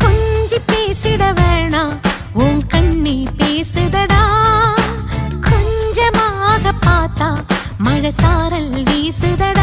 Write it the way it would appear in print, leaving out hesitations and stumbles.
கொஞ்சி பேசிட வேணாம் உன் கண்ணி பேசுதடா கொஞ்சமாக பார்த்தா மழை சாரல் வீசுதடா